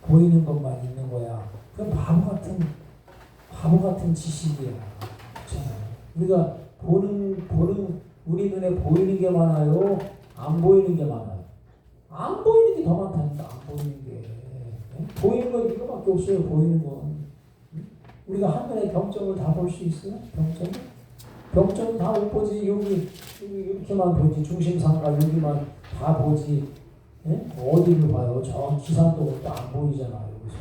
보이는 것만 있는 거야. 그건 바보 같은 지식이야. 그렇잖아요. 우리가 우리 눈에 보이는 게 많아요? 안 보이는 게 많아요? 안 보이는 게 더 많다니까. 안 보이는 게. 보이는 건 이거밖에 없어요. 보이는 건. 우리가 한눈에 병점을 다 볼 수 있어요? 병점 다 못 보지. 여기 이렇게만 보지. 중심상가 여기만 다 보지. 어디를 봐요? 저 기산도 안 보이잖아. 여기서.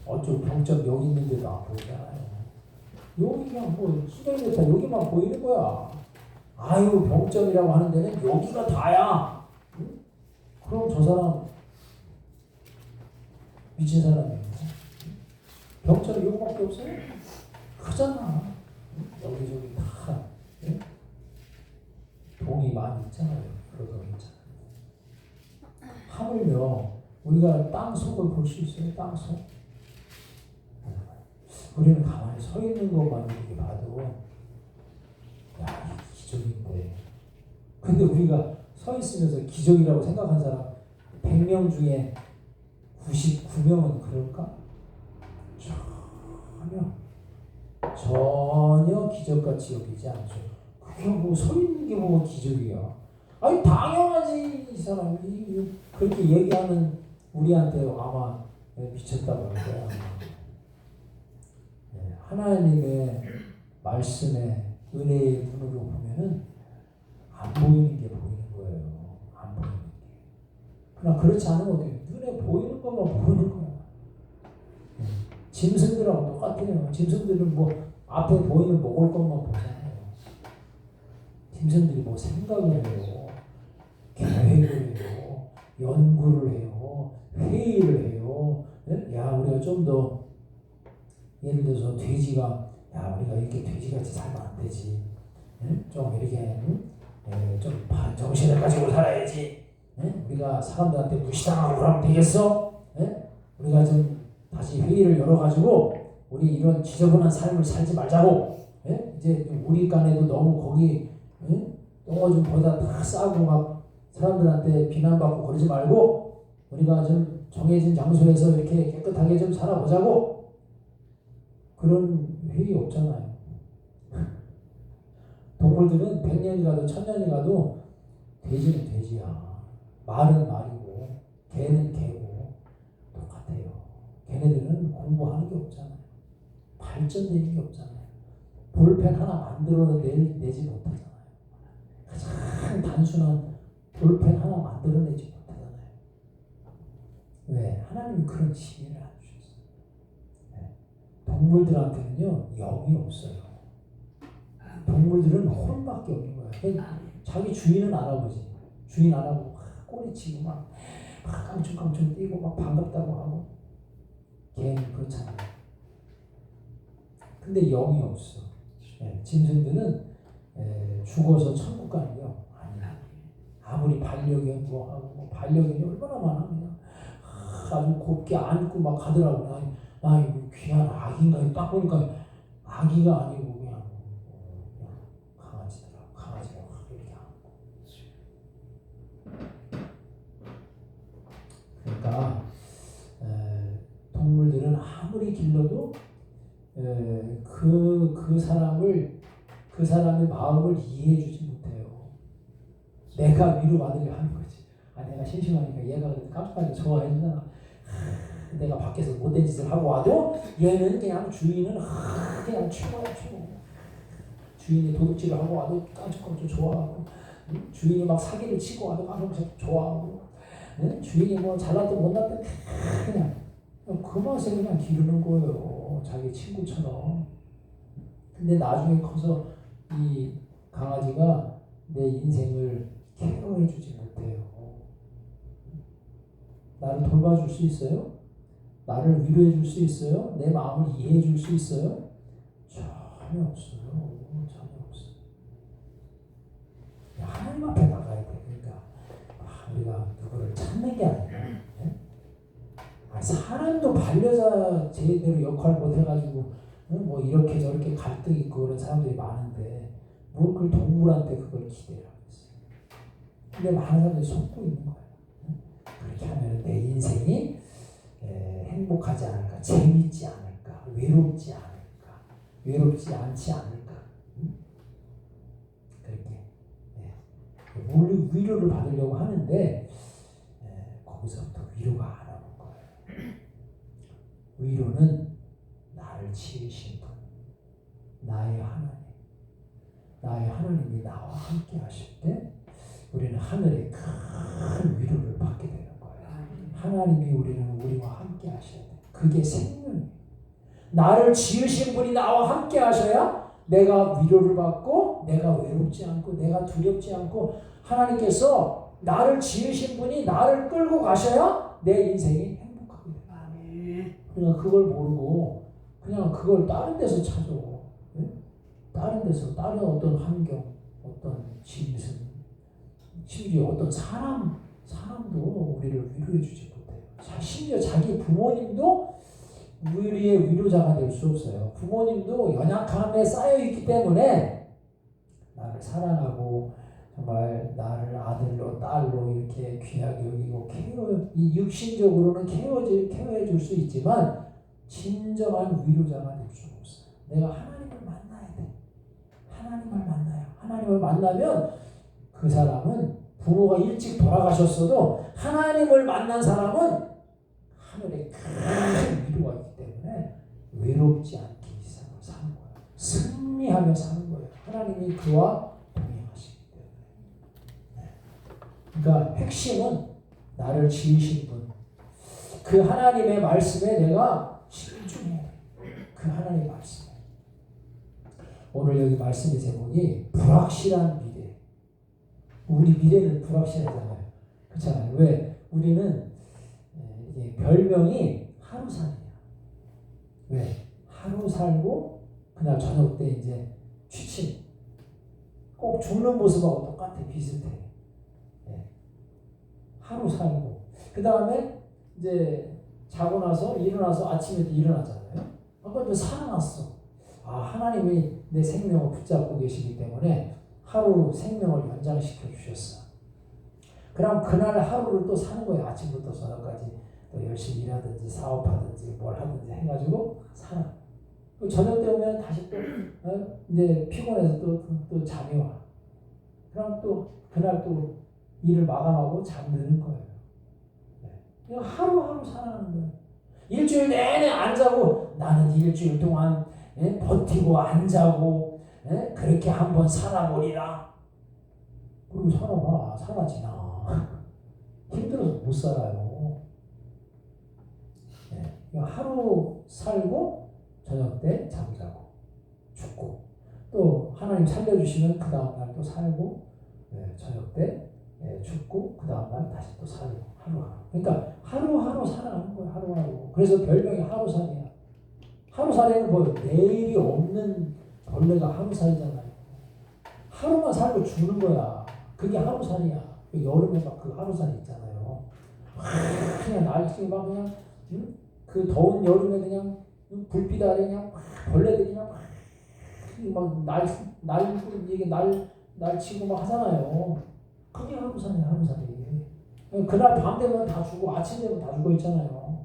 어쩌고 병점 여기 있는데도 안 보이잖아요. 여기가 뭐 수백미터 여기만 보이는 거야. 아유 병점이라고 하는 데는 여기가 다야. 응? 그럼 저 사람 미친 사람이에요. 병점이 여기밖에 없어요? 크잖아. 여기저기 다 동이 많이 있잖아요. 그러고 있잖아요. 하물며 우리가 땅속을 볼 수 있어요. 땅속. 우리는 가만히 서 있는 것만 이렇게 봐도 야 이게 기적인데. 근데 우리가 서 있으면서 기적이라고 생각한 사람 100명 중에 99명은 그럴까? 전혀 기적같이 여기지 않죠. 그게 뭐 서 있는 게 뭐 기적이야. 아니 당연하지. 이 사람이 그렇게 얘기하는 우리한테 아마 미쳤다고 할 거야. 하나님의 말씀에 은혜의 눈으로 보면은 안 보이는 게 보이는 거예요. 안 보이는 게. 그러나 그렇지 않으면 어떻게 눈에 보이는 것만 보이는 거야. 짐승들하고 똑같아요. 짐승들은 뭐 앞에 보이는 먹을 것만 보잖아요. 짐승들이 뭐 생각을 해요. 계획을 해요. 연구를 해요. 회의를 해요. 야 우리가 좀 더 예를 들어서 돼지가 야 우리가 이렇게 돼지같이 살면 안 되지. 좀 이렇게 좀 정신을 가지고 살아야지. 우리가 사람들한테 무시당하고 그러면 되겠어? 우리가 좀 다시 회의를 열어가지고 우리 이런 지저분한 삶을 살지 말자고. 이제 우리 간에도 너무 거기 똥어 좀 거기다 다 싸고 막 사람들한테 비난받고 그러지 말고 우리가 좀 정해진 장소에서 이렇게 깨끗하게 좀 살아보자고. 그런 회의 없잖아요. 동물들은 100년이 가도 1000년이 가도 돼지는 돼지야. 말은 말이고 개는 개고 똑같아요. 걔네들은 공부하는 게 없잖아요. 발전되는 게 없잖아요. 볼펜 하나 만들어내지 못하잖아요. 가장 단순한 볼펜 하나 만들어내지 못하잖아요. 왜? 하나님이 그런 지혜를 안 주셨어요. 동물들한테는요 영이 없어요. 동물들은 혼밖에 없는 거야. 자기 주인은 알아보지. 주인 알아보고 막 꼬리치고 막 깡충깡충 뛰고 막 반갑다고 하고. 걔는 그렇잖아요. 근데 영이 없어. 짐승들은 죽어서 천국 가는요 아니야. 아무리 반려견 뭐 하고 뭐 반려견이 얼마나 많아. 그냥 아주 곱게 안고 막 가더라고. 나 이거 귀한 아기인가 딱 보니까 아기가 아니고 그냥 강아지더라고. 강아지가 확 이렇게 안고. 그러니까 동물들은 아무리 길러도 그 사람의 마음을 이해해주지 못해요. 내가 위로받으려 하는 거지. 내가 심심하니까 얘가 깜짝하게 좋아해주잖아. 내가 밖에서 못된 짓을 하고 와도 얘는 그냥 주인은 그냥 최고야 최고. 주인이 도둑질을 하고 와도 깜짝깜짝 좋아하고, 주인이 막 사기를 치고 와도 깜짝깜짝 좋아하고, 주인이 뭐 잘났든 못났든 그냥 그 맛에 그냥 기르는 거예요. 자기 친구처럼. 근데 나중에 커서 이 강아지가 내 인생을 케어해주지 못해요. 나를 돌봐줄 수 있어요? 나를 위로해줄 수 있어요? 내 마음을 이해해줄 수 있어요? 전혀 없어요. 전혀 없어요. 하나님 앞에 나가야 돼. 그러니까 우리가 누구를 찾는 게 아니라 사람도 반려자 제대로 역할 못해가지고 뭐 이렇게 저렇게 갈등 있고 그런 사람들이 많은데 뭐 그걸 동물한테 그걸 기대를 하겠어요. 근데 많은 사람들이 속고 있는 거예요. 그렇게 하면 내 인생이 행복하지 않을까, 재밌지 않을까, 외롭지 않을까, 외롭지 않지 않을까. 그렇게 위로를 받으려고 하는데 거기서부터 위로가 안 오는 거예요. 위로는 나를 지으신 분, 나의 하나님이 나와 함께 하실 때 우리는 하늘의 큰 위로를 받게 되는 거예요. 하나님이 우리와 함께 하셔야 돼. 그게 생명이에요. 나를 지으신 분이 나와 함께 하셔야 내가 위로를 받고 내가 외롭지 않고 내가 두렵지 않고 하나님께서 나를 지으신 분이 나를 끌고 가셔야 내 인생이 행복하게 돼요. 그러니까 그걸 모르고 그냥 그걸 다른 데서 찾아. 다른 데서 다른 어떤 환경, 어떤 짐승, 심지어 어떤 사람도 우리를 위로해 주지 못해요. 심지어 자기 부모님도 우리의 위로자가 될 수 없어요. 부모님도 연약함에 쌓여 있기 때문에 나를 사랑하고 정말 나를 아들로 딸로 이렇게 귀하게 여기고 육신적으로는 케어해 줄 수 있지만 진정한 위로자가 될 수가 없어요. 내가 하나님을 만나야 돼. 하나님을 만나요. 하나님을 만나면 그 사람은 부모가 일찍 돌아가셨어도 하나님을 만난 사람은 하늘에 큰 위로가 있기 때문에 외롭지 않게 이 세상을 사는 거예요. 승리하며 사는 거예요. 하나님이 그와 동행하시기 때문에. 그러니까 핵심은 나를 지으신 분, 그 하나님의 말씀에 내가 집중해야 돼. 그 하나님의 말씀에. 오늘 여기 말씀의 제목이 불확실한 미래. 우리 미래는 불확실하잖아요. 그렇잖아요. 왜? 우리는 별명이 하루살이야. 왜? 하루 살고 그날 저녁 때 이제 취침. 꼭 죽는 모습하고 똑같아. 비슷해. 하루 살고 그 다음에 이제 자고 나서 일어나서 아침에 일어나잖아요. 아까 또 살아났어. 하나님이 내 생명을 붙잡고 계시기 때문에 하루 생명을 연장시켜 주셨어. 그럼 그날 하루를 또 사는 거예요. 아침부터 저녁까지 또 열심히 일하든지 사업하든지 뭘 하든지 해가지고 살아. 또 저녁 때 오면 다시 또 이제 피곤해서 또 잠이 와. 그럼 또 그날 또 일을 마감하고 잠드는 거예요. 그냥 하루하루 살아가는 거예요. 일주일 내내 안 자고 나는 일주일 동안 버티고 안 자고 그렇게 한번 살아보리라. 그리고 살아봐. 사라지나. 힘들어서 못 살아요. 하루 살고 저녁 때 잠자고 죽고 또 하나님 살려주시면 그 다음날 또 살고 저녁 때 죽고 그 다음날 다시 또 살고 하루하루. 그러니까 하루하루 살아가는 거예요. 하루하루. 그래서 별명이 하루살이야. 하루살이는 뭐 내일이 없는 벌레가 하루살이잖아요. 하루만 살고 죽는 거야. 그게 하루살이야. 여름에 막 그 하루살이 있잖아요. 그냥 날씨 막 그냥 그 더운 여름에 그냥 불빛 아래 그냥 벌레들이 그냥 날치고 막 하잖아요. 그게 하루살이야. 하루살이. 그날 밤 되면 다 죽고 아침 되면 다 죽어 있잖아요.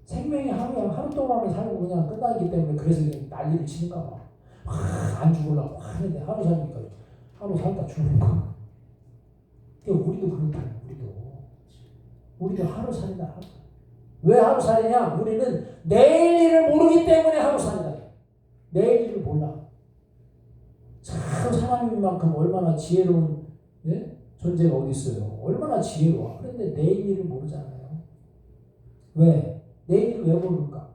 생명이 하루 동안만 살고 그냥 끝나기 때문에 그래서 그냥 난리를 치는가 봐. 안 죽으려고 하는데 하루 살니까 하루 살다 죽는 거. 우리도 그렇다. 우리도 하루 살이다. 하루. 왜 하루 살이냐? 우리는 내일 일을 모르기 때문에 하루 살이다. 내일 일을 몰라. 참 하나님만큼 얼마나 지혜로운 존재가 어디 있어요? 얼마나 지혜로워. 그런데 내일 일을 모르잖아요. 왜? 내일 일을 왜 모를까?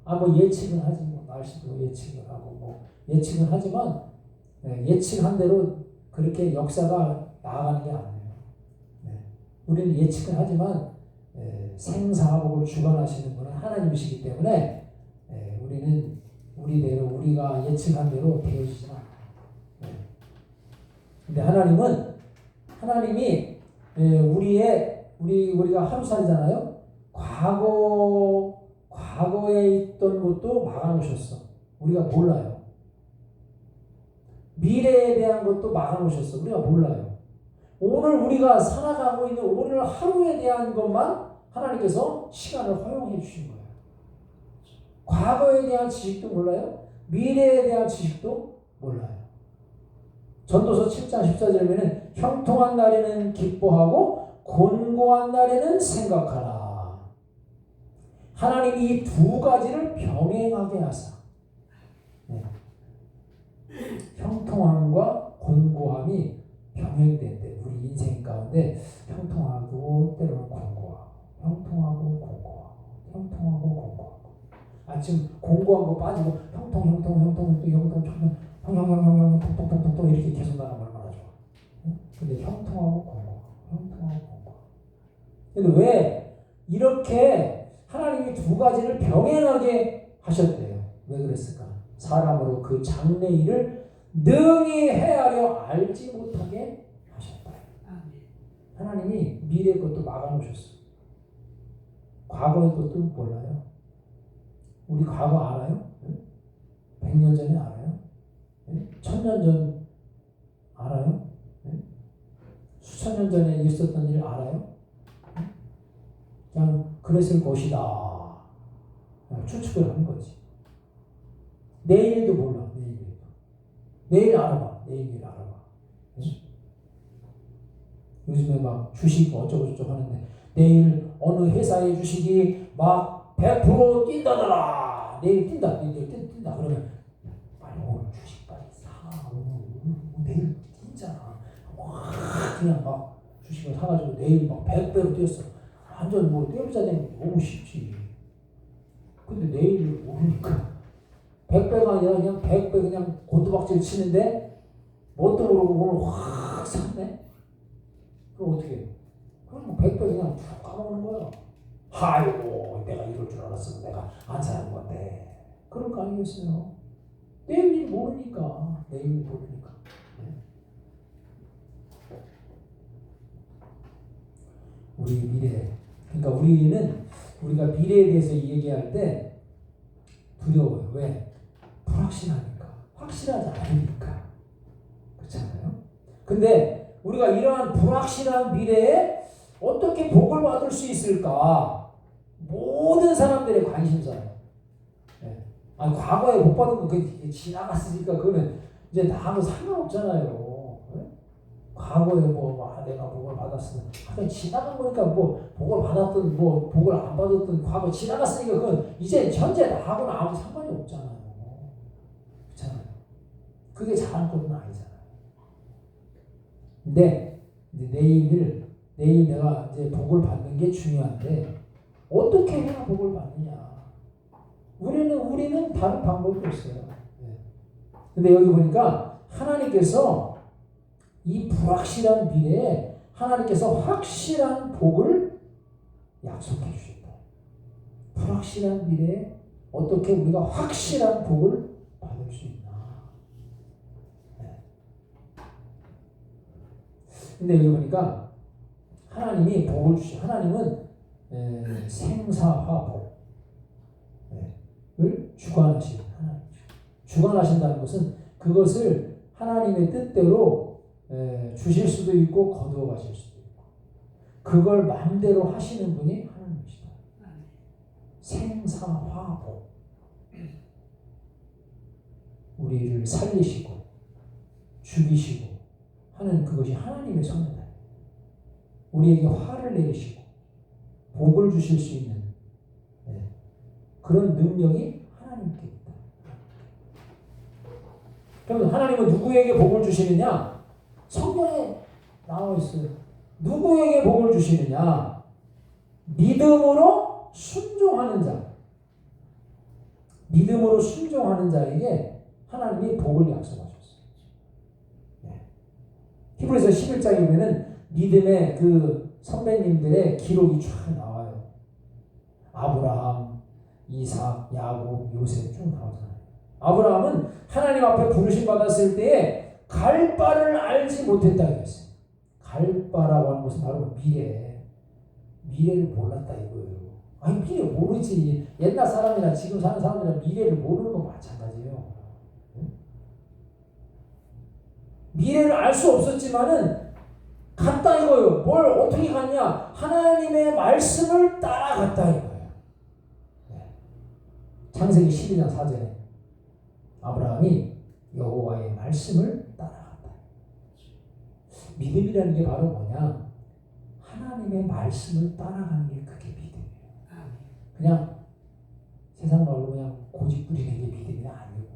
뭐 예측은 하지. 날씨도 예측을 하고 예측은 하지만 예측한 대로 그렇게 역사가 나아가는 게 아니에요. 우리는 예측은 하지만 생사복을 주관하시는 분은 하나님이시기 때문에 우리는 우리대로 우리가 예측한 대로 되어지지 않아요. 근데 하나님이 우리가 하루살이잖아요. 과거에 있던 것도 막아놓으셨어. 우리가 몰라요. 미래에 대한 것도 막아놓으셨어. 우리가 몰라요. 오늘 우리가 살아가고 있는 오늘 하루에 대한 것만 하나님께서 시간을 허용해 주신 거예요. 과거에 대한 지식도 몰라요. 미래에 대한 지식도 몰라요. 전도서 7장 14절에 보면 형통한 날에는 기뻐하고 곤고한 날에는 생각하라. 하나님이 이 두 가지를 병행하게 하사 형통함과 곤고함이 병행된대. 우리 인생 가운데 형통하고 때로는 곤고하고 형통하고 곤고하고 형통하고 곤고하고 지금 공고한 거 빠지고 형통 통통통통 이렇게 계속 나가면 얼마나 좋아. 근데 형통하고 공고. 근데 왜 이렇게 하나님이 두 가지를 병행하게 하셨대요? 왜 그랬을까? 사람으로 그 장래일을 능히 헤아려 알지 못하게 하셨다. 하나님이 미래 것도 막아놓으셨어. 과거의 것도 몰라요. 우리 과거 알아요? 100년 전에 알아요? 1000년 전 알아요? 수천 년 전에 있었던 일 알아요? 그냥 그랬을 것이다. 그냥 추측을 하는 거지. 내일도 몰라. 내일 알아봐. 내일 알아봐. 요즘에 막 주식 어쩌고저쩌고 하는데 내일 어느 회사의 주식이 막 100% 뛴다더라. 내일 뛴다. 그러면 빨리 오늘 주식 빨리 사. 내일 뛰잖아. 그냥 막 주식을 사가지고 내일 막 100배로 뛰었어. 완전 뭐 떼부자 되면 너무 쉽지. 근데 내일 오르니까 100배가 아니라 그냥 100배 그냥 곤두박질 치는데 뭣도 모르고 오늘 확 샀네. 그럼 어떻게 해? 그럼 100배 그냥 쭉 까먹는 거야. 아이고 내가 이럴 줄 알았으면 내가 안 사는 건데. 그럴 거 아니겠어요? 내일 모르니까. 우리 미래. 그러니까 우리가 미래에 대해서 얘기할 때 두려워요. 왜? 불확실하니까. 확실하지 않으니까. 그렇잖아요? 근데 우리가 이러한 불확실한 미래에 어떻게 복을 받을 수 있을까? 모든 사람들의 관심사예요. 네. 과거에 못 받은 거 지나갔으니까 그거는 이제 나하고 상관없잖아요. 네? 과거에 내가 복을 받았으면 그냥 지나간 거니까 복을 받았든 복을 안 받았든 과거 지나갔으니까 그건 이제 현재 나하고는 아무 상관이 없잖아요. 그렇잖아요. 그게 잘한 것은 아니잖아요. 근데 내일 내가 이제 복을 받는 게 중요한데 어떻게 해야 복을 받느냐? 우리는 다른 방법이 없어요. 근데 여기 보니까 하나님께서 이 불확실한 미래에 하나님께서 확실한 복을 약속해 주셨다. 불확실한 미래에 어떻게 우리가 확실한 복을 받을 수 있나? 근데 여기 보니까 하나님이 복을 주시. 하나님은 생사화복을 주관하시는 하나님. 주관하신다는 것은 그것을 하나님의 뜻대로 주실 수도 있고 거두어 가실 수도 있고 그걸 마음대로 하시는 분이 하나님이시다. 생사화복. 우리를 살리시고 죽이시고 하는 그것이 하나님의 손이다. 우리에게 화를 내리시고 복을 주실 수 있는 그런 능력이 하나님께 있다. 그럼 하나님은 누구에게 복을 주시느냐? 성경에 나와 있어요. 누구에게 복을 주시느냐? 믿음으로 순종하는 자. 믿음으로 순종하는 자에게 하나님이 복을 약속하셨어요. 히브리서 11장에 보면은 믿음의 그 선배님들의 기록이 쫙 나와요. 아브라함, 이삭, 야곱, 요셉 쭉 나오잖아요. 아브라함은 하나님 앞에 부르심 받았을 때에 갈 바를 알지 못했다고 했어요. 갈 바라고 하는 것은 바로 미래를 몰랐다 이거예요. 미래 모르지. 옛날 사람이나 지금 사는 사람들이나 미래를 모르는 건 마찬가지예요. 미래를 알 수 없었지만은 갔다 이거예요. 뭘 어떻게 갔냐? 하나님의 말씀을 따라갔다 이거예요. 창세기 12장 4절에 아브라함이 여호와의 말씀을 따라갔다. 믿음이라는 게 바로 뭐냐? 하나님의 말씀을 따라가는 게 그게 믿음이에요. 그냥 세상 말로 그냥 고집 부리는 게 믿음이 아니고,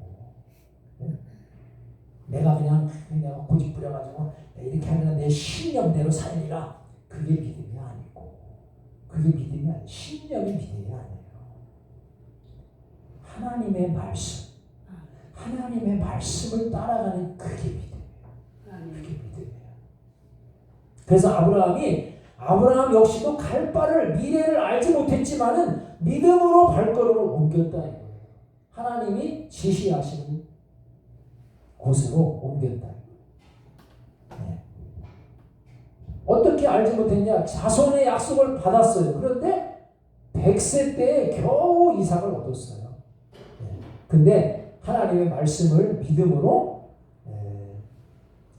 내가 그냥 고집 부려가지고 이렇게 하면 내 신념대로 살리라, 그게 믿음이 아니고, 그게 믿음이 아니에요. 신념이 믿음이 아니에요. 하나님의 말씀, 하나님의 말씀을 따라가는 그게 믿음이에요. 그게 믿음이에요. 그래서 아브라함 역시도 갈 바를, 미래를 알지 못했지만은 믿음으로 발걸음을 옮겼다 이거예요. 하나님이 지시하시는 곳으로 옮겼다. 네. 어떻게 알지 못했냐? 자손의 약속을 받았어요. 그런데 100세 때에 겨우 이삭을 얻었어요. 네. 근데 하나님의 말씀을 믿음으로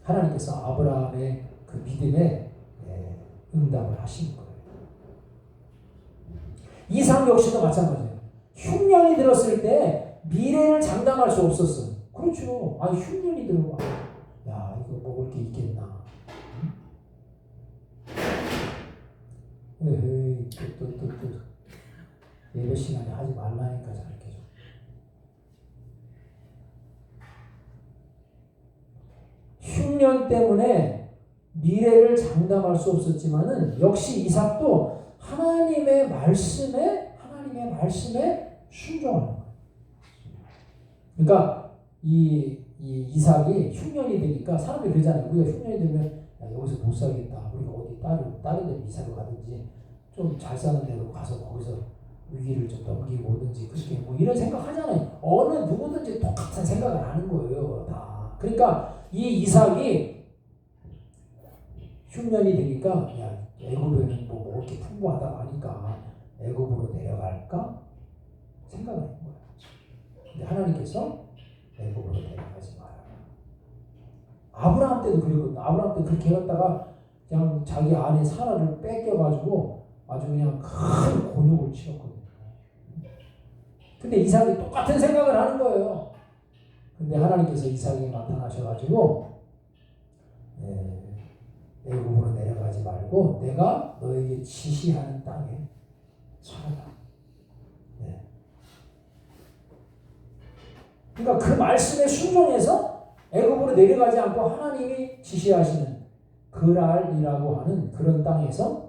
하나님께서 아브라함의 그 믿음에 응답을 하신 거예요. 이삭 역시도 마찬가지예요. 흉년이 들었을 때 미래를 장담할 수 없었어요. 그렇죠. 아니 흉년이 들어와. 야 이거 먹을 게 있겠나. 에이 또 예배 시간에 하지 말라니까 저렇게 좀. 흉년 때문에 미래를 장담할 수 없었지만은 역시 이삭도 하나님의 말씀에 순종하는 거예요. 그러니까 이 이삭이 흉년이 되니까 사람들이 그러잖아요. 우리가 흉년이 되면 여기서 못 살겠다. 우리가 어디 다른 데 이사를 가든지 좀 잘 사는 데로 가서 거기서 위기를 좀 넘기고 오든지 그렇게 뭐 이런 생각 하잖아요. 어느 누구든지 똑같은 생각을 하는 거예요. 다. 그러니까 이 이삭이 흉년이 되니까 야 애굽에는 뭐 먹을 게 풍부하다고 하니까 애굽으로 내려갈까 생각을 한 거예요. 근데 하나님께서 애굽으로 내려가지 마라. 아브라함 때도 그랬거든요. 아브라함 때 그렇게 해갔다가 그냥 자기 아내 사라를 뺏겨가지고 아주 그냥 큰 곤욕을 치렀거든요. 근데 이삭이 똑같은 생각을 하는 거예요. 근데 하나님께서 이삭에게 나타나셔가지고 애굽으로 내려가지 말고 내가 너에게 지시하는 땅에 살아라. 네. 그러니까 그 말씀에 순종해서 애굽으로 내려가지 않고 하나님이 지시하시는 그랄이라고 하는 그런 땅에서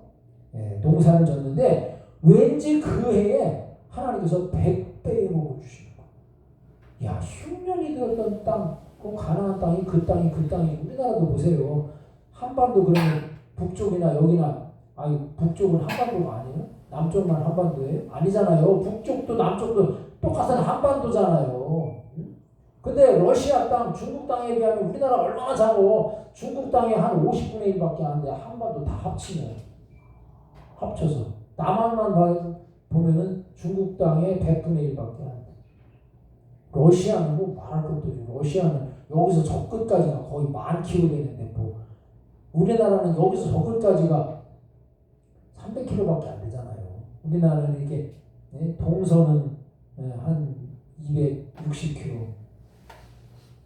농사를 졌는데 왠지 그 해에 하나님께서 100배의 복을 주시는 거예요. 야 흉년이 들었던 땅, 그 가나안 땅이 그 땅이 우리나라도 보세요. 한반도 그러면 북쪽이나 여기나 아니 북쪽은 한반도가 아니에요? 남쪽만 한반도예요? 아니잖아요. 북쪽도 남쪽도 똑같은 한반도잖아요. 근데 러시아 땅, 중국 땅에 비하면 우리나라 얼마나 작고 중국 땅에 한 50분의 1밖에 안 돼. 한반도 다 합치면 합쳐서 남한만 보면은 중국 땅의 100분의 1밖에 안 돼. 러시아는 뭐 말할 것도 없죠. 러시아는 여기서 저 끝까지가 거의 10,000km 되는데 뭐 우리나라는 여기서 저 끝까지가 300km밖에 안 되잖아요. 우리나라는 이렇게 동서는 한 260km,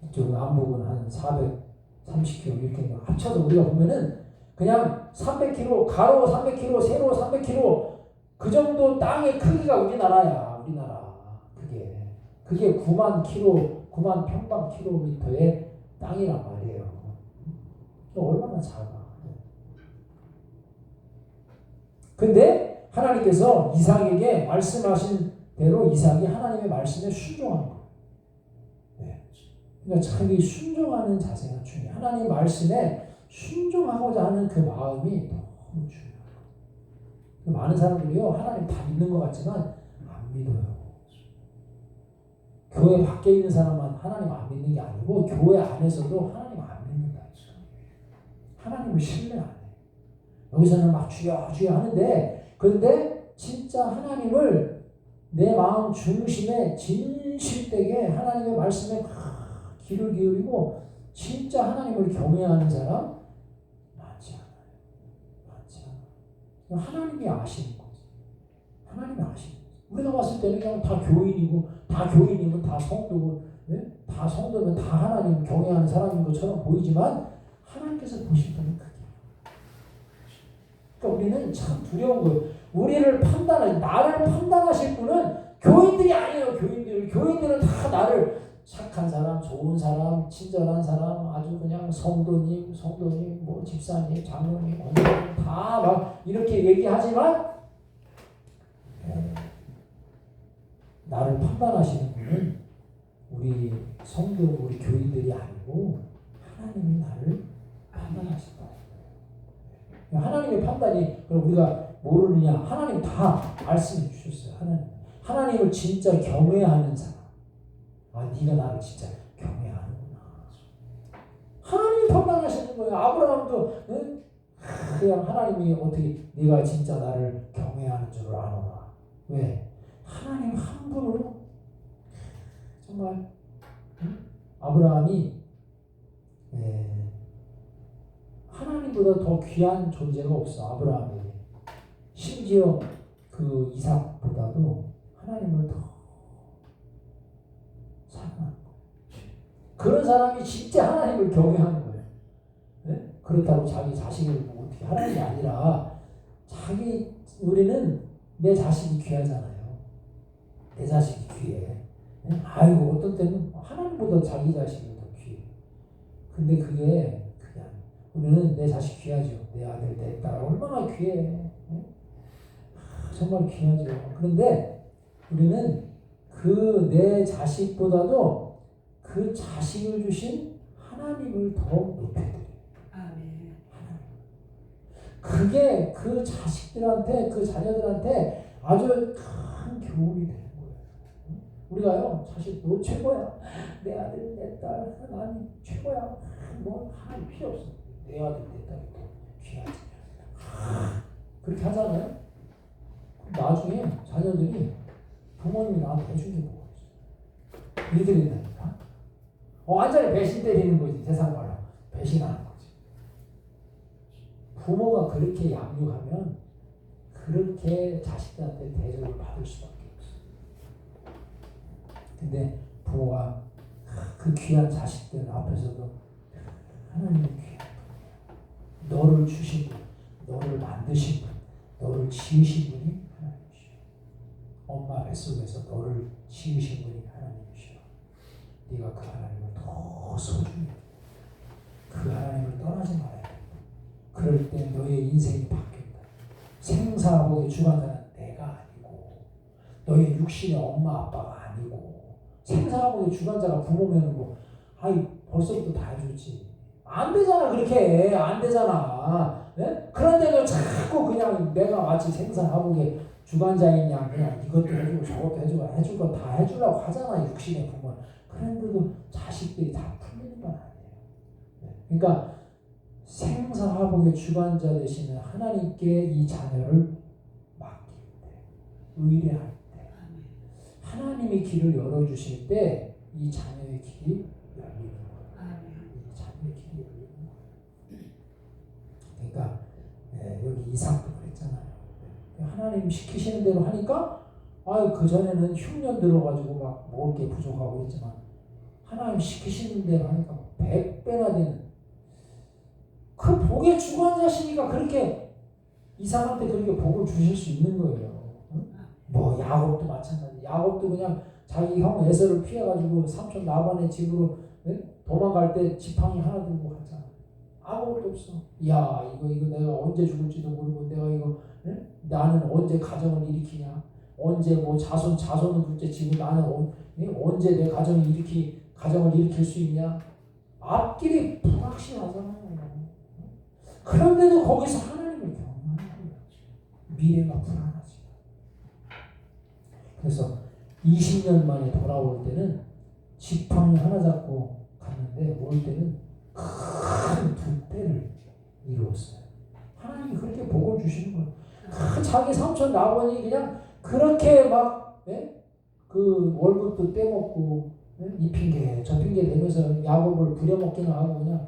이쪽 남북은 한 430km 이렇게 합쳐서 우리가 보면은 그냥 300km, 가로 300km, 세로 300km 그 정도 땅의 크기가 우리나라야. 우리나라 그게 9만 평방 킬로미터의 땅이란 말이에요. 얼마나 작아. 근데 하나님께서 이삭에게 말씀하신 대로 이삭이 하나님의 말씀에 순종한 거예요. 그러니까 참 이 순종하는 자세가 중요해요. 하나님 말씀에 순종하고자 하는 그 마음이 너무 중요해요. 많은 사람들이요 하나님 다 믿는 것 같지만 안 믿어요. 교회 밖에 있는 사람만 하나님 안 믿는 게 아니고 교회 안에서도 하나님 안 믿는다. 하나님을 신뢰 안 해요. 여기서는 막 주여 하는데 그런데 진짜 하나님을 내 마음 중심에 진실되게 하나님의 말씀에 귀를 기울이고 진짜 하나님을 경외하는 사람 많지 않아요. 하나님이 아시는 거지. 하나님이 아시는 거지. 우리가 봤을 때는 그냥 다 교인이고, 다 교인이면 다 성도고, 예? 다 성도면 다 하나님 경외하는 사람인 것처럼 보이지만 하나님께서 보실 때는 그게. 그러니까 우리는 참 두려운 거예요. 우리를 나를 판단하실 분은 교인들이 아니에요. 교인들은 다 나를 착한 사람, 좋은 사람, 친절한 사람, 아주 그냥 성도님, 뭐 집사님, 장로님, 권사님 다 막 이렇게 얘기하지만 나를 판단하시는 분은 우리 성도, 우리 교인들이 아니고 하나님이 나를 판단하신다. 하나님의 판단이 그럼 우리가 모르느냐? 하나님 다 말씀해 주셨어요. 하나님을 진짜 경외하는 사람. 아, 네가 나를 진짜 경외하는구나. 하나님이 판단하시는 거예요. 아브라함도 그냥 하나님이 어떻게 네가 진짜 나를 경외하는 줄을 아노라. 왜? 하나님 한 분으로 정말 아브라함이 하나님보다 더 귀한 존재가 없어. 아브라함이 심지어 그 이삭보다도 하나님을 더 사랑하는 거예요. 그런 사람이 진짜 하나님을 경외하는 거예요. 네? 그렇다고 자기 자식을 뭐 어떻게 하나님이 아니라 우리는 내 자식이 귀하잖아요. 내 자식이 귀해. 네? 아이고 어떤 때는 하나님보다 자기 자식이 더 귀해. 근데 그게 아니에요. 우리는 내 자식 귀하죠. 내 아들, 내 딸 얼마나 귀해. 네? 정말 귀하죠. 그런데 우리는 그 내 자식보다도 그 자식을 주신 하나님을 더 높여드려요. 아멘. 그게 그 자식들한테, 그 자녀들한테 아주 큰 교훈이 되는 거예요. 우리가요, 자식 너 최고야. 내 아들, 내 딸, 난 최고야. 뭐 하나님 필요 없어. 내 아들, 내 딸이 더 귀하지. 그렇게 하잖아요. 나중에 자녀들이 부모님이 나한테 해준 게 뭐가 있어? 이렇게 된다니까. 완전히 배신 때리는 거지. 세상 말로. 배신하는 거지. 부모가 그렇게 양육하면 그렇게 자식들한테 대접을 받을 수밖에 없어. 근데 부모가 그 귀한 자식들 앞에서도 하나님이 귀한 분, 너를 주신 분, 너를 만드신 분, 너를 지으신 분이 하나님이시오. 엄마 뱃속에서 너를 지으신 분이 하나님이시오. 네가 그 하나님을 더 소중히 그 하나님을 떠나지 말아야 된다. 그럴 때 너의 인생이 바뀐다. 생사복의 주관자는 내가 아니고 너의 육신의 엄마 아빠가 아니고 생사복의 주관자가 부모면 뭐 아이 벌써부터 다 해줬지. 안 되잖아. 그렇게 안 되잖아. 네? 그런데 자꾸 그냥 내가 마치 생사복의 주관자인 양 그냥 이것도 해주고 저것도 해주고 해줄 거 다 해주려고 하잖아. 육신의 부모. 그런데도 자식들이 다 풀리는 건 아니에요. 네. 그러니까 생사화복의 주관자 되시는 하나님께 이 자녀를 맡길 때, 의뢰할 때, 하나님이 길을 열어주실 때 이 자녀의 길이 열리는 거예요. 이 자녀의 길이 열리는 거예요. 그러니까 여기 이삭도 그랬잖아요. 하나님 시키시는 대로 하니까 그 전에는 흉년 들어가지고 막 먹을 게 부족하고 있지만 하나님 시키시는 대로 하니까 100배나 되는 그 복의 주관자시니까 그렇게 이삭한테 그렇게 복을 주실 수 있는 거예요. 응? 뭐 야곱도 마찬가지. 야곱도 그냥 자기 형 에서를 피해가지고 삼촌 라반의 집으로 도망갈 때 지팡이 하나 들고 갔잖아. 아무것도 없어. 야 이거 내가 언제 죽을지도 모르고 내가 이거 나는 언제 가정을 일으키냐. 언제 뭐 자손은 둘째 치고 나는 언제 내 가정을 일으킬 수 있냐. 앞길이 불확실하잖아요. 그런데도 거기서 하나님을 경험하는 거예요. 미래가 불안하지. 그래서 20년 만에 돌아올 때는 지팡이 하나 잡고 갔는데 올 때는 큰 두 배를 이루었어요. 하나님이 그렇게 복을 주시는 거예요. 자기 삼촌 라반이 그냥 그렇게 막 그 월급도 떼먹고 이 핑계 저 핑계 대면서 야곱을 부려먹기는 하고 그냥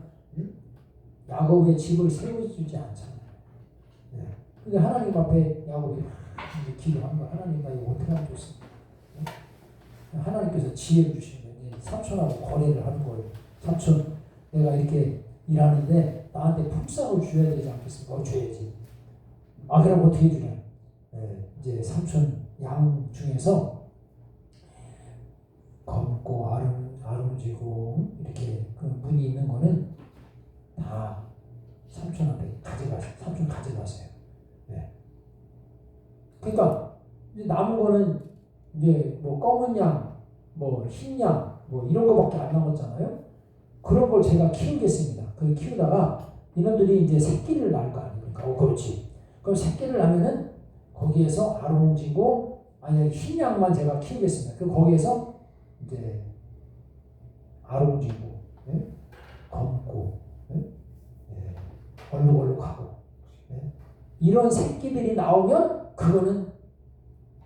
야곱의 집을 세워주지 않잖아요. 근데 하나님 앞에 야곱이 이제 기도한 거야. 하나님 나 이거 어떻게 하면 좋습니까? 하나님께서 지혜를 주시는 거예요. 삼촌하고 거래를 하는 거예요. 삼촌 내가 이렇게 일하는데 나한테 품삯을 줘야 되지 않겠습니까? 줘야지. 그럼 어떻게 주냐? 이제 삼촌 양 중에서 검고 아름지고 이렇게 그 무늬 있는 거는 다 삼촌한테 삼촌 가져가세요. 네. 그러니까 이제 남은 거는 이제 뭐 검은 양, 뭐 흰 양, 뭐 이런 거밖에 안 남았잖아요. 그런 걸 제가 키우겠습니다. 그 키우다가 이놈들이 이제 새끼를 낳을 거 아닙니까? 그렇지. 그럼 새끼를 낳으면은 거기에서 아롱지고 흰 양만 제가 키우겠습니다. 그럼 거기에서 이제 아롱지고, 네? 검고, 네? 네. 얼룩얼룩하고, 네? 이런 새끼들이 나오면 그거는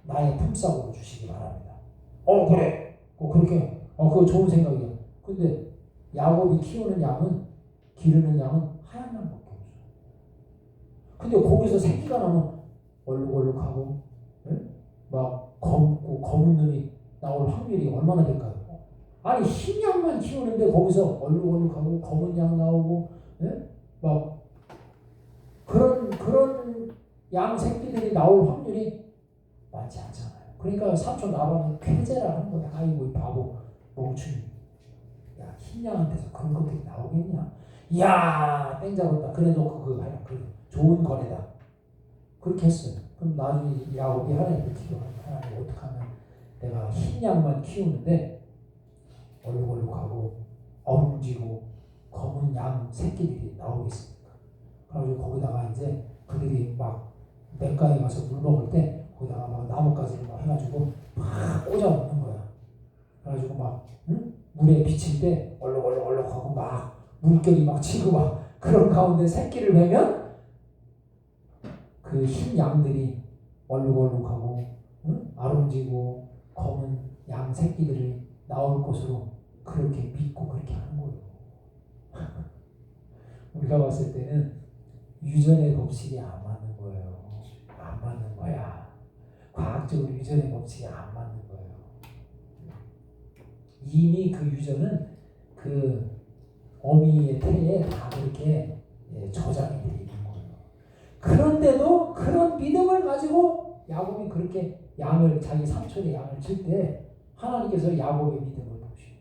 나의 품삯으로 주시기 바랍니다. 그래. 그렇게. 그거 좋은 생각이야. 근데 야곱이 키우는 양은 기르는 양은 하얀 양밖에 없어. 근데 거기서 새끼가 나면 얼룩얼룩하고, 네? 막 검고 검은 눈이 나올 확률이 얼마나 될까요? 아니 흰 양만 키우는데 거기서 얼룩얼룩하고 검은 양 나오고, 네? 막 그런 양 새끼들이 나올 확률이 많지 않잖아요. 그러니까 삼촌 나방은 쾌재라 하는 거야. 아이고 이 바보 멍충이. 야 흰 양한테서 그런 것들이 나오겠냐? 이야 땡 잡았다. 그래 놓고 그거 하라. 그래 좋은 거래다. 그렇게 했어요. 그럼 나중에 야곱이 하나님께 기도하는 하나님 어떻게 하면 내가 흰 양만 키우는데 얼룩얼룩하고 어rum지고 검은 양 새끼들이 나오겠습니까? 그래가지고 거기다가 이제 그들이 막 냇가에 가서 물 먹을 때 거기다가 막 나뭇가지를 막 해가지고 막 꽂아 놓는 거야. 그래가지고 막 물에 비칠 때 얼룩얼룩하고 막 물결이 막 치고 막 그런 가운데 새끼를 베면 그 흰 양들이 얼룩얼룩하고 아름지고 검은 양 새끼들이 나올 것으로 그렇게 믿고 그렇게 하는 거예요. 우리가 봤을 때는 유전의 법칙이 안 맞는 거예요. 안 맞는 거야. 과학적으로 유전의 법칙이 안 맞는 거예요. 이미 그 유전은 그 어미의 태에 다 그렇게 저장이 되어 있는 거예요. 그런데도 그런 믿음을 가지고 야곱이 그렇게 자기 삼촌의 양을 칠 때 하나님께서 야곱의 믿음을 보시고,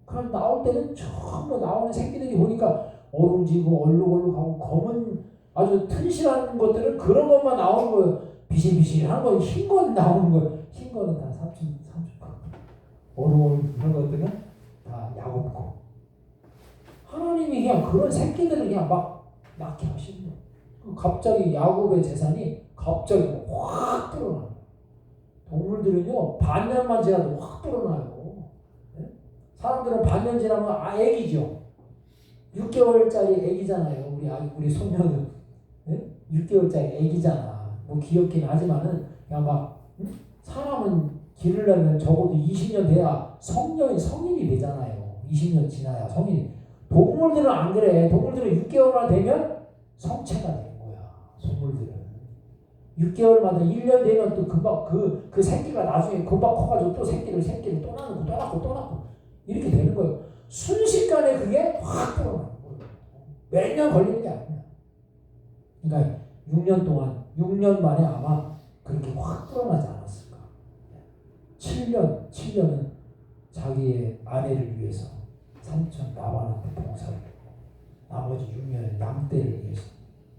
그럼 나올 때는 전부 나오는 새끼들이 보니까 어rum지고 얼룩얼룩하고 검은 아주 튼실한 것들은 그런 것만 나오는 거예요. 비실비실한 건 흰 건 나오는 거예요. 흰 거는 다 삼촌 얼룩얼룩 이런 것들은 다 야곱 거. 하나님이 그냥 그런 새끼들을 그냥 막 낳게 하시는 거예요. 갑자기 야곱의 재산이 갑자기 확 불어나요. 동물들은요 반년만 지나도 확 불어나요. 네? 사람들은 반년 지나면 애기죠. 6개월짜리 애기잖아요. 우리 손녀는. 네? 6개월짜리 애기잖아. 뭐 귀엽긴 하지만은 그냥 막 사람은 기르려면 적어도 20년 돼야 성인이 되잖아요. 20년 지나야 성인이. 동물들은 안 그래. 동물들은 6개월만 되면 성체가 되는 거야. 동물들은 6개월마다 1년 되면 또 금방 그 새끼가 나중에 금방 커가지고 또 새끼를 또 낳고 이렇게 되는 거예요. 순식간에 그게 확 불어나는 거예요. 몇 년 걸리는 게 아니야. 그러니까 6년 만에 아마 그렇게 확 불어나지 않았을까. 7년은 자기의 아내를 위해서 삼촌 라반한테 봉사를 했고, 나머지 6년은 양떼를 위해서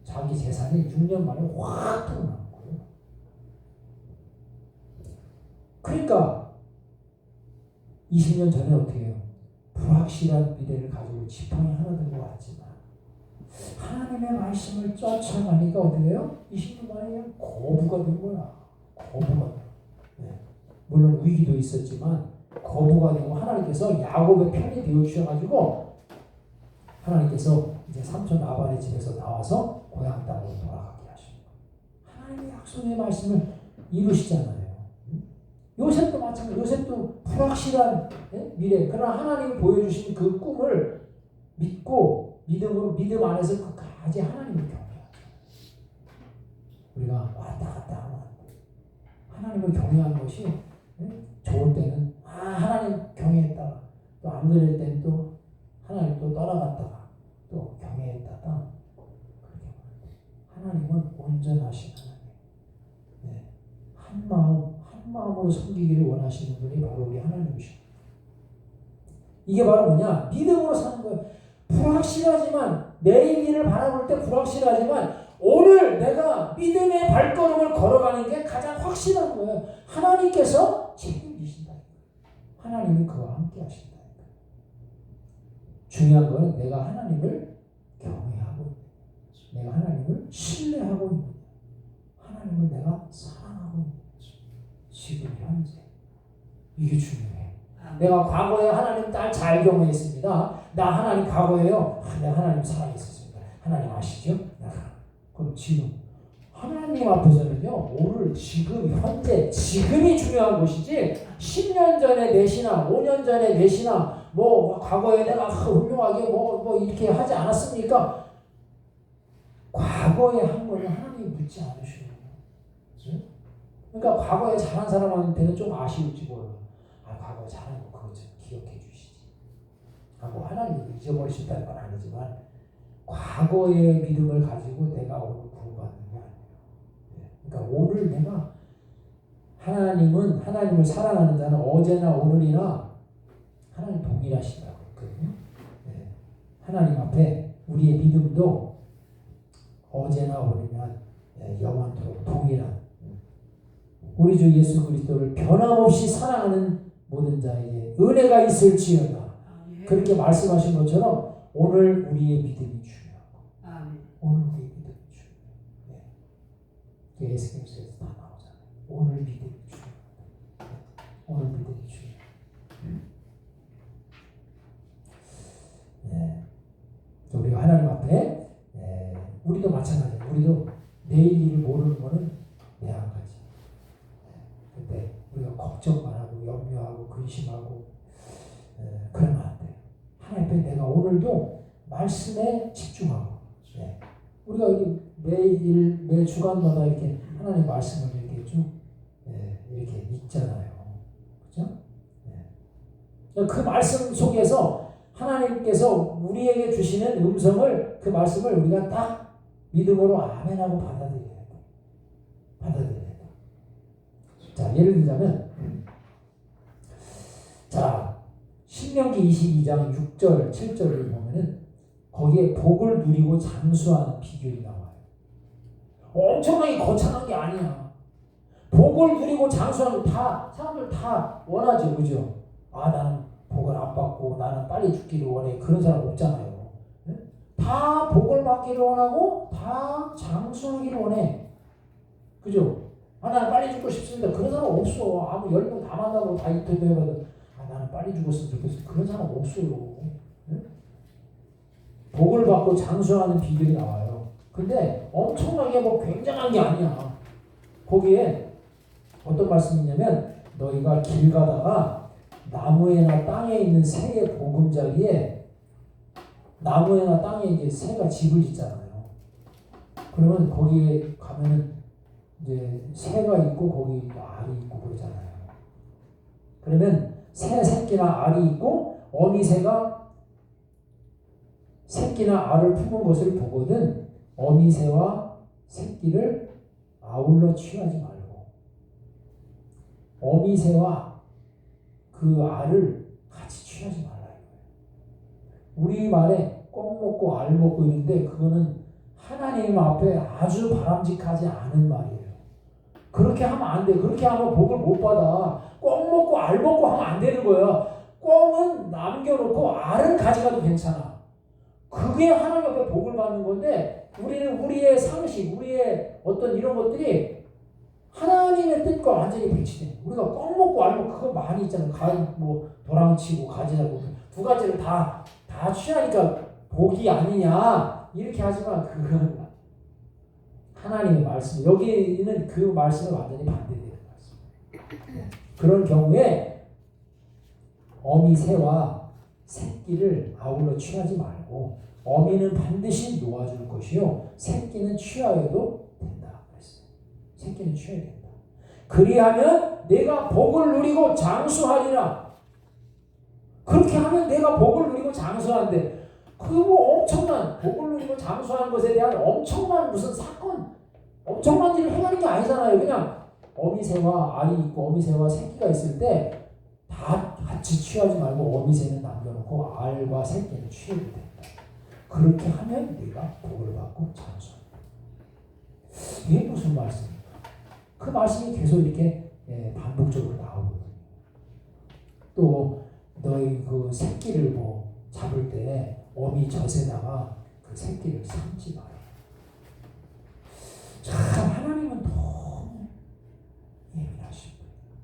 자기 재산이 6년 만에 확 불어나는 거예요. 그러니까 20년 전에 어떻게 해요? 불확실한 미래를 가지고 지팡이 하나 들고 왔지만 하나님의 말씀을 쫓아가니까 어떻게 해요? 20년 만에 그냥 거부가 된 거야. 거부가. 네. 물론 위기도 있었지만 거부가 되고 하나님께서 야곱의 편이 되어 주셔가지고 하나님께서 이제 삼촌 라반의 집에서 나와서 고향 땅으로 돌아가게 하시고 하나님의 약속의 말씀을 이루시잖아요. 요셉도 마찬가지. 요셉도 불확실한 미래, 그러나 하나님이 보여주신 그 꿈을 믿고 믿음 안에서 끝까지 하나님을 경외하죠. 우리가 왔다 갔다 하면 안 돼. 하나님을 경외하는 것이 좋을 때는 하나님 경외했다가 또 안 그럴 때는 또 하나님 또 떠나갔다가 또 경외했다가 그렇게 하면 안 돼. 하나님은 온전하신 하나님. 네. 한 마음으로 섬기기를 원하시는 분이 바로 우리 하나님이십니다. 이게 바로 뭐냐? 믿음으로 사는 거예요. 불확실하지만 내일 일을 바라볼 때 불확실하지만 오늘 내가 믿음의 발걸음을 걸어가는 게 가장 확실한 거예요. 하나님께서 책임지신다. 하나님이 그와 함께 하신다. 중요한 거는 내가 하나님을 경외하고 있는, 내가 하나님을 신뢰하고 있는, 하나님을 내가 사랑하고 있는 지금 현재. 이게 중요해. 내가 과거에 하나님 딸 잘 경외했습니다. 나 하나님 과거에요. 내가 하나님 사랑했었습니다. 하나님 아시죠? 그럼 지금 하나님 앞에서는요. 오늘 지금 현재 지금이 중요한 것이지 10년 전에 내 신앙 5년 전에 내 신앙 뭐 과거에 내가 훌륭하게 뭐 이렇게 하지 않았습니까? 과거에 한 거는 하나님이 묻지 않으시는 거예요. 그러니까 과거에 잘한 사람한테는 좀 아쉬울지 몰라요. 과거에 잘한 거 그거 좀 기억해 주시지. 뭐 하나님이 잊어버리신다는 건 아니지만 과거의 믿음을 가지고 내가 오늘 구원받는 게 아니에요. 그러니까 오늘 내가 하나님을 사랑하는 자는 어제나 오늘이나 하나님 동일하시다고 했거든요. 하나님 앞에 우리의 믿음도 어제나 오늘이나 영원토록 동일한 우리 주 예수 그리스도를 변함없이 사랑하는 모든 자에게 은혜가 있을지어다. 그렇게 말씀하신 것처럼 오늘 우리의 믿음이 중요하고 오늘 우리의 믿음이 중요해요. 예수님께서 다 나오잖아요. 오늘 믿음이 중요하다. 오늘 믿음이 중요해요. 우리가 하나님 앞에 우리도 마찬가지예요. 우리도 내일 일을 모르는 거는 내 한 가지. 근데 우리가 걱정만 하고 염려하고 근심하고 그러면 안 돼요. 하나님 앞에 내가 오늘도 말씀에 집중하고 우리가 매 주간마다 이렇게 하나님 말씀을 이렇게 쭉 이렇게 읽잖아요. 그렇죠? 그 말씀 속에서 하나님께서 우리에게 주시는 음성을 그 말씀을 우리가 딱 믿음으로 아멘하고 받아들여야 돼. 받아들여야 돼. 자, 예를 들자면 자, 신명기 22장 6절, 7절을 보면은 거기에 복을 누리고 장수하는 비결이 나와요. 엄청나게 거창한 게 아니야. 복을 누리고 장수하는 다 사람들 다 원하죠, 그죠? 나는 복을 안 받고 나는 빨리 죽기를 원해. 그런 사람 없잖아요. 다 복을 받기를 원하고 다 장수하기를 원해. 그죠? 나는 빨리 죽고 싶습니다. 그런 사람 없어. 아무 10명 다 만나고 다 인터뷰해봐도 나는 빨리 죽었으면 좋겠어. 그런 사람 없어요. 복을 받고 장수하는 비결이 나와요. 근데 엄청나게 굉장한 게 아니야. 거기에 어떤 말씀이 있냐면 너희가 길 가다가 나무에나 땅에 있는 새의 보금자리에 나무에나 땅에 이제 새가 집을 짓잖아요. 그러면 거기에 가면은 이제 새가 있고 거기 알이 있고 그러잖아요. 그러면 새 새끼나 알이 있고 어미 새가 새끼나 알을 품은 것을 보거든 어미 새와 새끼를 아울러 취하지 말고 어미 새와 그 알을 같이 취하지 말라 이거예요. 우리 말에 껌 먹고 알 먹고 있는데 그거는 하나님 앞에 아주 바람직하지 않은 말이에요. 그렇게 하면 안 돼. 그렇게 하면 복을 못 받아. 껌 먹고 알 먹고 하면 안 되는 거야. 껌은 남겨놓고 알은 가져가도 괜찮아. 그게 하나님 앞에 복을 받는 건데 우리는 우리의 상식, 우리의 어떤 이런 것들이 하나님의 뜻과 완전히 배치돼. 우리가 껌 먹고 알 먹고 그거 많이 있잖아요. 도랑치고 가지하고 두 가지를 다 취하니까 복이 아니냐 이렇게 하지만 그건 하나님의 말씀. 여기는 그 말씀을 완전히 반대되는 말씀. 그런 경우에 어미 새와 새끼를 아울러 취하지 말고 어미는 반드시 놓아줄 것이요 새끼는 취하여도 된다 그랬어요. 새끼는 취해야 된다. 그리하면 내가 복을 누리고 장수하리라. 그렇게 하면 내가 복을 누리고 장수하는데 그 뭐 엄청난 복을 누리고 장수하는 것에 대한 엄청난 무슨 사건, 엄청난 일을 행하는 게 아니잖아요. 그냥 어미새와 알이 있고 어미새와 새끼가 있을 때 다 같이 취하지 말고 어미새는 남겨놓고 알과 새끼는 취해도 된다. 그렇게 하면 네가 복을 받고 장수한다. 이게 무슨 말씀입니까? 그 말씀이 계속 이렇게 반복적으로 나오거든요. 또 너희 그 새끼를 뭐 잡을 때 어미 젖에다가 그 새끼를 삼지 마라. 참 하나님은 너무 예민하신 분이에요.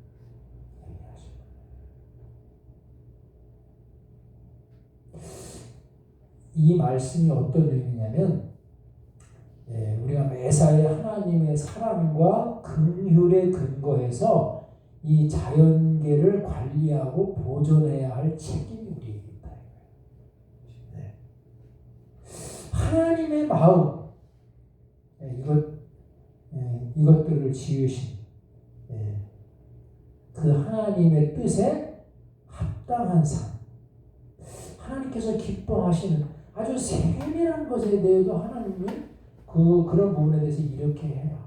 예민하신 분. 이 말씀이 어떤 의미냐면 우리가 매사에 하나님의 사랑과 긍휼의 근거에서 이 자연계를 관리하고 보존해야 할 책임이 우리에게 있다. 네. 하나님의 마음, 이것들을 지으신 그 하나님의 뜻에 합당한 삶, 하나님께서 기뻐하시는 아주 세밀한 것에 대해서 하나님은 그런 부분에 대해서 이렇게 해라.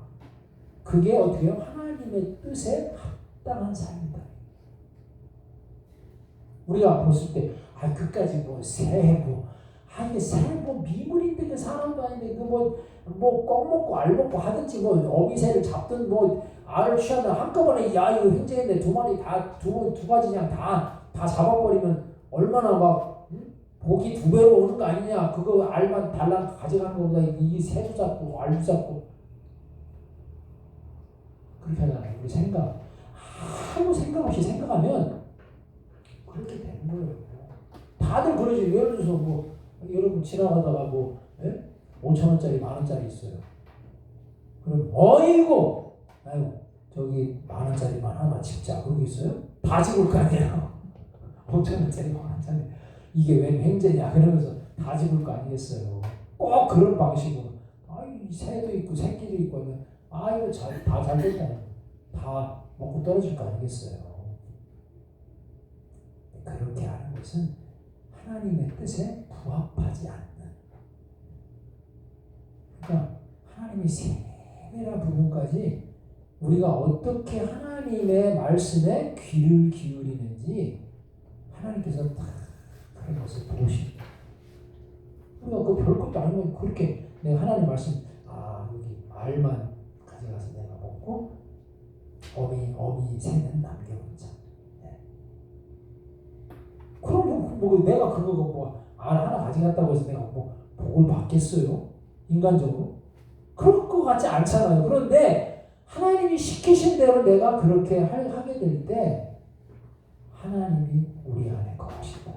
그게 어떻게 해요? 하나님의 뜻에 합당한 삶이다. 우리가 봤을 때, 그까지 뭐 새해 새해 미물인데 그 사람도 아닌데 껌 먹고 알 먹고 하든지 어미새를 잡든 알을 취하든 한꺼번에 이거 횡재했네 두 마리 두 가지 그냥 다 잡아버리면 얼마나 복이 2배로 오는 거 아니냐. 그거 알만 달랑 가져가는 것보다 이 새도 잡고 알도 잡고 그렇게 하잖아요. 우리 아무 생각 없이 생각하면 그렇게 되는 거예요. 다들 그러죠. 예를 들어서 여러분 지나가다가 5,000원짜리 10,000원짜리 있어요. 그럼 아이고 저기 10,000원짜리만 하나 집자 그러고 있어요? 다 집을 거 아니에요. 5,000원짜리 10,000원짜리 이게 웬 횡재냐 그러면서 다 집을 거 아니겠어요. 꼭 그런 방식으로 새도 있고 새끼도 있고 하면 이거 다 잘 됐다. 다 먹고 떨어질 거 아니겠어요. 그렇게 하는 것은 하나님의 뜻에 부합하지 않는, 그러니까 하나님의 세밀한 부분까지 우리가 어떻게 하나님의 말씀에 귀를 기울이는지 하나님께서 다 그런 것을 보십니다. 우리가 별것도 아니고 그렇게 내가 하나님 말씀 여기 알만 가져가서 내가 먹고 어미 새는 남겨놓자. 그럼 내가 그거 알 하나 가져갔다고 해서 내가 복을 받겠어요? 인간적으로? 그럴 것 같지 않잖아요. 그런데 하나님이 시키신 대로 내가 그렇게 하게 될 때 하나님이 우리 안에 거하신다.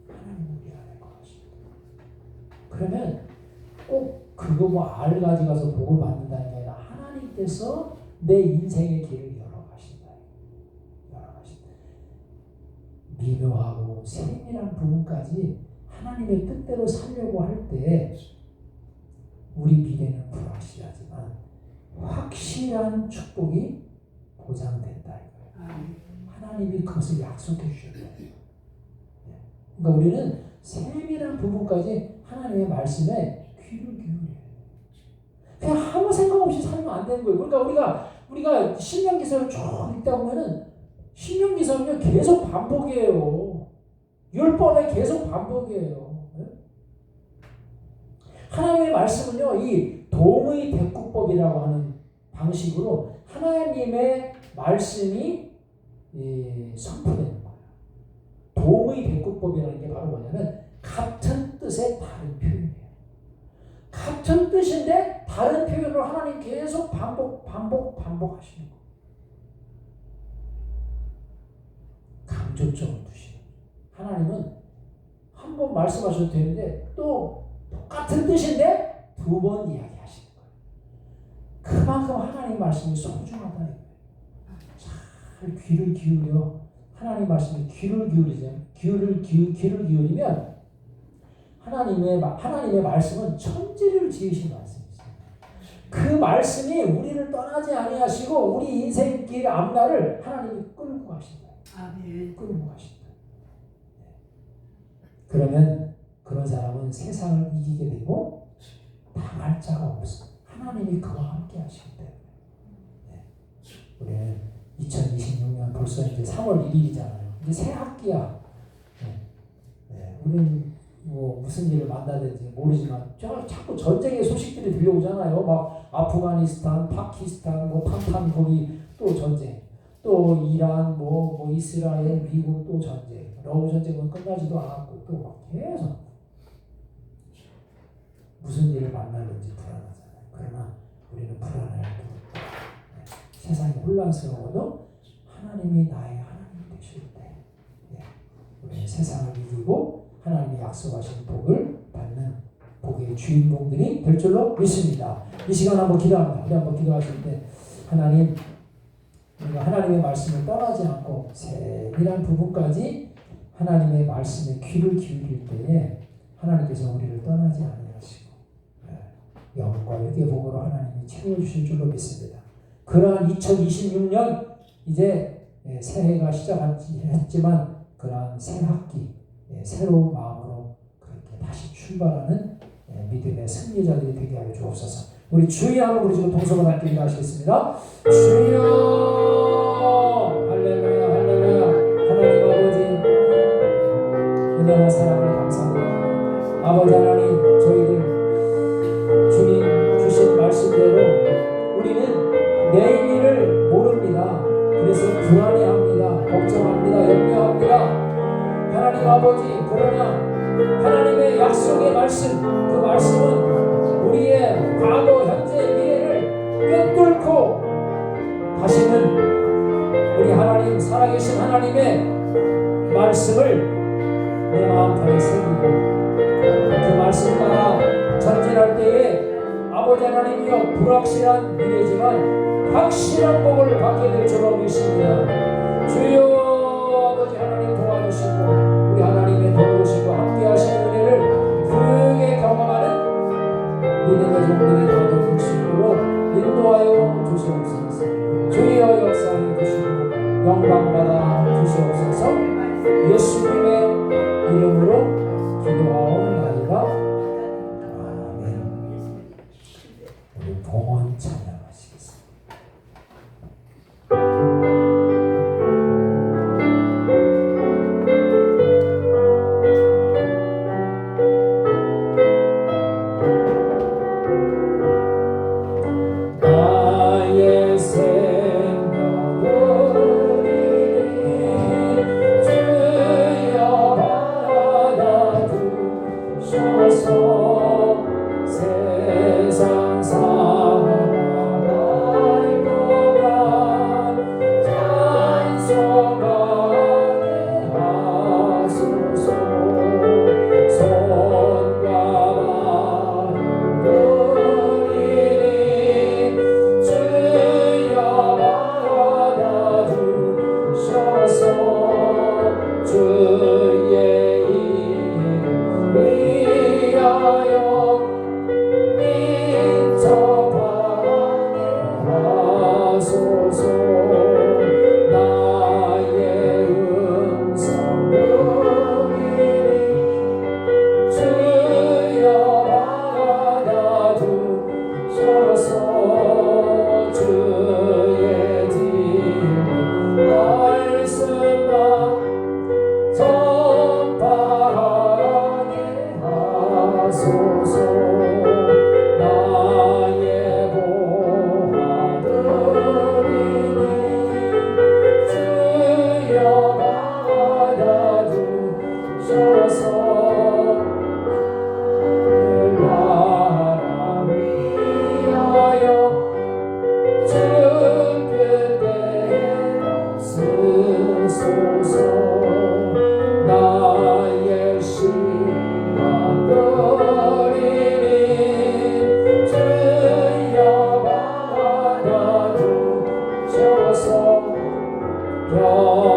하나님이 우리 안에 거하신다. 그러면 꼭 그거 알 가져가서 복을 받는다는 게 아니라 하나님께서 내 인생의 길을 열어가신다. 미묘하고 세밀한 부분까지 하나님의 뜻대로 살려고 할 때 우리 미래는 불확실하지만 확실한 축복이 보장된다. 하나님이 그것을 약속해 주셨다. 그러니까 우리는 세밀한 부분까지 하나님의 말씀에 귀를 기울여요. 그냥 아무 생각 없이 살면 안 되는 거예요. 그러니까 우리가 신명기서를 쭉 읽다 보면은 신명기서는요 계속 반복이에요. 10번에 계속 반복이에요. 하나님의 말씀은요 이 동의 대꾸법이라고 하는 방식으로 하나님의 말씀이 선포되는 거예요. 동의 대꾸법이라는 게 바로 뭐냐면 같은 뜻의 다른 표현이에요. 같은 뜻인데 다른 표현으로 하나님 계속 반복하시는 거예요. 강조점을 두시는 거예요. 하나님은 한 번 말씀하셔도 되는데 또 똑같은 뜻인데 2번 이야기하시는 거예요. 그만큼 하나님 말씀이 소중하다는 거예요. 잘 귀를 기울여 하나님 말씀에 귀를 기울이면 하나님의 말씀은 천지를 지으신 말씀이세요. 그 말씀이 우리를 떠나지 아니하시고 우리 인생길 앞날을 하나님이 끌고 가신다. 아멘. 끌고 가신다. 그러면 그런 사람은 세상을 이기게 되고 당할 자가 없어. 하나님이 그와 함께 하시기 때문에. 우리는 2026년 벌써 이제 3월 1일이잖아요. 이제 새 학기야. 우리는 뭐 무슨 일을 만나든지 모르지만 자꾸 전쟁의 소식들이 들려오잖아요. 막 아프가니스탄, 파키스탄, 뭐 탄탄 거기 또 전쟁, 또 이란, 뭐 이스라엘, 미국 또 전쟁. 러브 전쟁은 끝나지도 않았고 또 막 계속 무슨 일을 만나는지 불안하잖아요. 그러나 우리는 불안할 수 없다. 세상이 혼란스러워도 하나님이 나의 하나님 되실 때 우리는 세상을 이기고 하나님이 약속하신 복을 받는 복의 주인공들이 될 줄로 믿습니다. 이 시간 한번 기도합니다. 우리 한번 기도하실 때 하나님, 우리가 하나님의 말씀을 떠나지 않고 세밀한 부분까지 하나님의 말씀에 귀를 기울일 때에 하나님께서 우리를 떠나지 아니하시고 영과 육의 복으로 하나님이 채워주실 줄로 믿습니다. 그러한 2026년 이제 새해가 시작했지만 그러한 새 학기 새로운 마음으로 그렇게 다시 출발하는 믿음의 승리자들이 되게 하여 주옵소서. 우리 주여 한번 부르시고 동성을 함께 기도하시겠습니다. 주여 할렐루야 할렐루야. 하나님 아버지 은혜와 사랑을 감사합니다. 아버지 하나님 저희들 주님 주신 말씀대로 우리는 내일을 모릅니다. 그래서 불안해합니다. 걱정합니다. 염려합니다. 하나님 아버지 그러나 하나님의 약속의 말씀 그 말씀은 우리의 과거 현재 미래를 꿰뚫고 다시는 우리 하나님 살아계신 하나님의 말씀을 내 마음판에 새기고 그 말씀 따라 전진할 때에 아버지 하나님이여 불확실한 미래지만 확실한 복을 받게 될 줄로 믿습니다. 주여 아버지 하나님 도와주시고 우리 하나님의 도우시고 함께 하시는 은혜를 크게 경험하는 믿음의 종들이 더더욱 식으로 인도하여 주시옵소서. 주여 역사해 주시고 영광받아 주시옵소서. 예수님의 이름으로 기도하옵나이다. 아멘. 우리 봉헌 찬양하시겠습니다. 주여